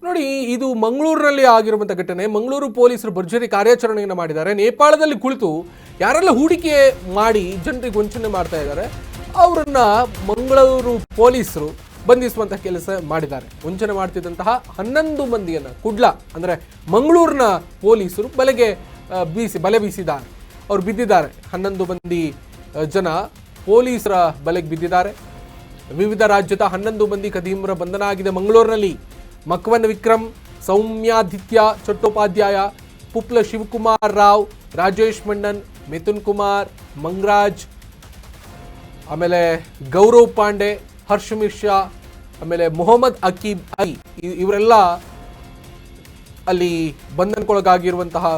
ನೋಡಿ, ಇದು ಮಂಗಳೂರಿನಲ್ಲಿ ಆಗಿರುವಂಥ ಘಟನೆ. ಮಂಗಳೂರು ಪೊಲೀಸರು ಭರ್ಜರಿ ಕಾರ್ಯಾಚರಣೆಯನ್ನು ಮಾಡಿದ್ದಾರೆ. ನೇಪಾಳದಲ್ಲಿ ಕುಳಿತು ಯಾರೆಲ್ಲ ಹೂಡಿಕೆ ಮಾಡಿ ಜನರಿಗೆ ವಂಚನೆ ಮಾಡ್ತಾ ಇದ್ದಾರೆ ಅವರನ್ನ ಮಂಗಳೂರು ಪೊಲೀಸರು ಬಂಧಿಸುವಂತಹ ಕೆಲಸ ಮಾಡಿದ್ದಾರೆ. ವಂಚನೆ ಮಾಡ್ತಿದ್ದಂತಹ 11 ಮಂದಿಯನ್ನು ಕುಡ್ಲ ಅಂದರೆ ಮಂಗಳೂರಿನ ಪೊಲೀಸರು ಬಲೆ ಬೀಸಿದ್ದಾರೆ. ಅವ್ರು ಬಿದ್ದಿದ್ದಾರೆ. 11 ಮಂದಿ ಜನ ಪೊಲೀಸರ ಬಲೆಗೆ ಬಿದ್ದಿದ್ದಾರೆ. ವಿವಿಧ ರಾಜ್ಯದ 11 ಮಂದಿ ಖದೀಮರ ಬಂಧನ ಆಗಿದೆ ಮಂಗಳೂರಿನಲ್ಲಿ. ಮಕ್ವನ್ ವಿಕ್ರಮ್, ಸೌಮ್ಯಾದಿತ್ಯ ಚಟ್ಟೋಪಾಧ್ಯಾಯ, ಪುಪ್ಲ ಶಿವಕುಮಾರ್ ರಾವ್, ರಾಜೇಶ್ ಮಂಡನ್, ಮಿಥುನ್ ಕುಮಾರ್, ಮಂಗರಾಜ್, ಆಮೇಲೆ ಗೌರವ್ ಪಾಂಡೆ, ಹರ್ಷ ಮಿಶ್ರಾ, ಆಮೇಲೆ ಮೊಹಮ್ಮದ್ ಅಕೀಬ್ ಅಲಿ, ಇವರೆಲ್ಲ ಅಲ್ಲಿ ಬಂಧನಕ್ಕೊಳಗಾಗಿರುವಂತಹ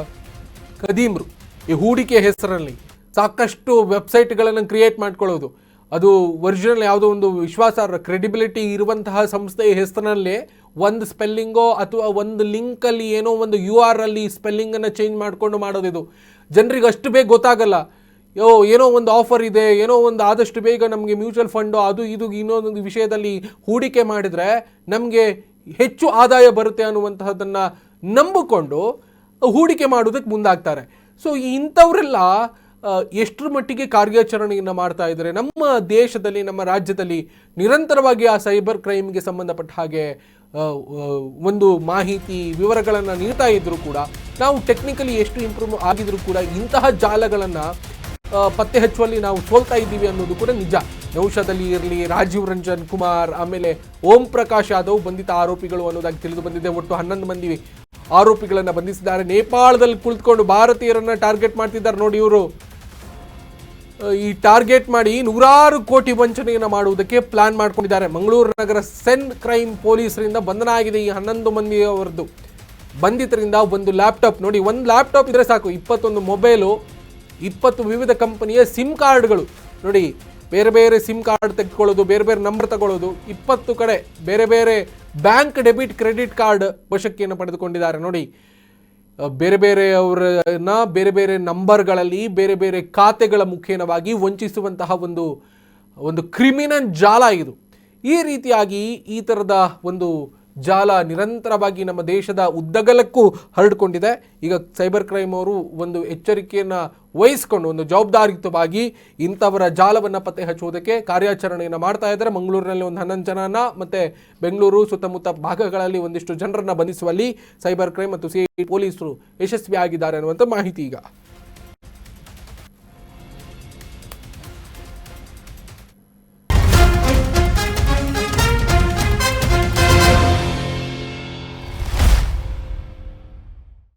ಖದೀಮ್ರು. ಈ ಹೂಡಿಕೆ ಹೆಸರಲ್ಲಿ ಸಾಕಷ್ಟು ವೆಬ್ಸೈಟ್ಗಳನ್ನು ಕ್ರಿಯೇಟ್ ಮಾಡ್ಕೊಳ್ಳೋದು, ಅದು ಒರಿಜಿನಲ್ ಯಾವುದೋ ಒಂದು ವಿಶ್ವಾಸಾರ್ಹ ಕ್ರೆಡಿಬಿಲಿಟಿ ಇರುವಂತಹ ಸಂಸ್ಥೆಯ ಹೆಸರಿನಲ್ಲೇ ಒಂದು ಸ್ಪೆಲ್ಲಿಂಗೋ ಅಥವಾ ಒಂದು ಲಿಂಕಲ್ಲಿ ಏನೋ ಒಂದು URL ಸ್ಪೆಲ್ಲಿಂಗನ್ನು ಚೇಂಜ್ ಮಾಡಿಕೊಂಡು ಮಾಡೋದಿದು. ಜನರಿಗೆ ಅಷ್ಟು ಬೇಗ ಗೊತ್ತಾಗಲ್ಲ. ಏನೋ ಒಂದು ಆಫರ್ ಇದೆ, ಏನೋ ಒಂದು ಆದಷ್ಟು ಬೇಗ ನಮಗೆ ಮ್ಯೂಚುವಲ್ ಫಂಡು ಅದು ಇದು ಇನ್ನೊಂದು ವಿಷಯದಲ್ಲಿ ಹೂಡಿಕೆ ಮಾಡಿದರೆ ನಮಗೆ ಹೆಚ್ಚು ಆದಾಯ ಬರುತ್ತೆ ಅನ್ನುವಂತಹದ್ದನ್ನು ನಂಬಿಕೊಂಡು ಹೂಡಿಕೆ ಮಾಡೋದಕ್ಕೆ ಮುಂದಾಗ್ತಾರೆ. ಸೊ ಇಂಥವರೆಲ್ಲ ಎಷ್ಟರ ಮಟ್ಟಿಗೆ ಕಾರ್ಯಾಚರಣೆಯನ್ನು ಮಾಡ್ತಾ ಇದ್ದಾರೆ ನಮ್ಮ ದೇಶದಲ್ಲಿ, ನಮ್ಮ ರಾಜ್ಯದಲ್ಲಿ ನಿರಂತರವಾಗಿ ಆ ಸೈಬರ್ ಕ್ರೈಮ್ಗೆ ಸಂಬಂಧಪಟ್ಟ ಹಾಗೆ ಒಂದು ಮಾಹಿತಿ ವಿವರಗಳನ್ನು ನೀಡ್ತಾ ಇದ್ದರೂ ಕೂಡ, ನಾವು ಟೆಕ್ನಿಕಲಿ ಎಷ್ಟು ಇಂಪ್ರೂವ್ ಆಗಿದ್ರು ಕೂಡ ಇಂತಹ ಜಾಲಗಳನ್ನು ಪತ್ತೆ ಹಚ್ಚುವಲ್ಲಿ ನಾವು ಸೋಲ್ತಾ ಇದ್ದೀವಿ ಅನ್ನೋದು ಕೂಡ ನಿಜ. ನೌಷಾದಲ್ಲಿ ಇರಲಿ, ರಾಜೀವ್ ರಂಜನ್ ಕುಮಾರ್, ಆಮೇಲೆ ಓಂ ಪ್ರಕಾಶ್ ಯಾದವ್ ಬಂಧಿತ ಆರೋಪಿಗಳು ಅನ್ನೋದಾಗಿ ತಿಳಿದು ಬಂದಿದೆ. ಒಟ್ಟು 11 ಮಂದಿ ಆರೋಪಿಗಳನ್ನು ಬಂಧಿಸಿದ್ದಾರೆ. ನೇಪಾಳದಲ್ಲಿ ಕುಳಿತುಕೊಂಡು ಭಾರತೀಯರನ್ನ ಟಾರ್ಗೆಟ್ ಮಾಡ್ತಿದ್ದಾರೆ. ನೋಡಿ, ಇವರು ಈ ಟಾರ್ಗೆಟ್ ಮಾಡಿ ನೂರಾರು ಕೋಟಿ ವಂಚನೆಯನ್ನು ಮಾಡುವುದಕ್ಕೆ ಪ್ಲಾನ್ ಮಾಡ್ಕೊಂಡಿದ್ದಾರೆ. ಮಂಗಳೂರು ನಗರ ಸೆನ್ ಕ್ರೈಮ್ ಪೊಲೀಸರಿಂದ ಬಂಧನ ಆಗಿದೆ ಈ 11 ಮಂದಿಯವರದ್ದು. ಬಂಧಿತರಿಂದ ಒಂದು ಲ್ಯಾಪ್ಟಾಪ್, ನೋಡಿ ಒಂದು ಲ್ಯಾಪ್ಟಾಪ್ ಇದ್ರೆ ಸಾಕು, 21 ಮೊಬೈಲು, 20 ವಿವಿಧ ಕಂಪನಿಯ ಸಿಮ್ ಕಾರ್ಡ್ಗಳು. ನೋಡಿ, ಬೇರೆ ಬೇರೆ ಸಿಮ್ ಕಾರ್ಡ್ ತೆಗೆದುಕೊಳ್ಳೋದು, ಬೇರೆ ಬೇರೆ ನಂಬರ್ ತಗೊಳ್ಳೋದು, 20 ಕಡೆ ಬೇರೆ ಬೇರೆ ಬ್ಯಾಂಕ್ ಡೆಬಿಟ್ ಕ್ರೆಡಿಟ್ ಕಾರ್ಡ್ ವಶಕ್ಕೆಯನ್ನು ಪಡೆದುಕೊಂಡಿದ್ದಾರೆ. ನೋಡಿ, ಬೇರೆ ಬೇರೆಯವರನ್ನ ಬೇರೆ ಬೇರೆ ನಂಬರ್ಗಳಲ್ಲಿ ಬೇರೆ ಬೇರೆ ಖಾತೆಗಳ ಮುಖೇನವಾಗಿ ವಂಚಿಸುವಂತಹ ಒಂದು ಕ್ರಿಮಿನಲ್ ಜಾಲ ಇದು. ಈ ರೀತಿಯಾಗಿ ಈ ಥರದ ಒಂದು ಜಾಲ ನಿರಂತರವಾಗಿ ನಮ್ಮ ದೇಶದ ಉದ್ದಗಲಕ್ಕೂ ಹರಡಿಕೊಂಡಿದೆ. ಈಗ ಸೈಬರ್ ಕ್ರೈಮ್ ಅವರು ಒಂದು ಎಚ್ಚರಿಕೆಯನ್ನು ವಹಿಸಿಕೊಂಡು ಒಂದು ಜವಾಬ್ದಾರಿಯುತವಾಗಿ ಇಂಥವರ ಜಾಲವನ್ನು ಪತ್ತೆ ಹಚ್ಚುವುದಕ್ಕೆ ಕಾರ್ಯಾಚರಣೆಯನ್ನು ಮಾಡ್ತಾ ಇದ್ದಾರೆ. ಮಂಗಳೂರಿನಲ್ಲಿ ಒಂದು 11 ಜನನ ಮತ್ತು ಬೆಂಗಳೂರು ಸುತ್ತಮುತ್ತ ಭಾಗಗಳಲ್ಲಿ ಒಂದಿಷ್ಟು ಜನರನ್ನು ಬಂಧಿಸುವಲ್ಲಿ ಸೈಬರ್ ಕ್ರೈಮ್ ಮತ್ತು CID ಪೊಲೀಸರು ಯಶಸ್ವಿಯಾಗಿದ್ದಾರೆ ಅನ್ನುವಂಥ ಮಾಹಿತಿ ಈಗ.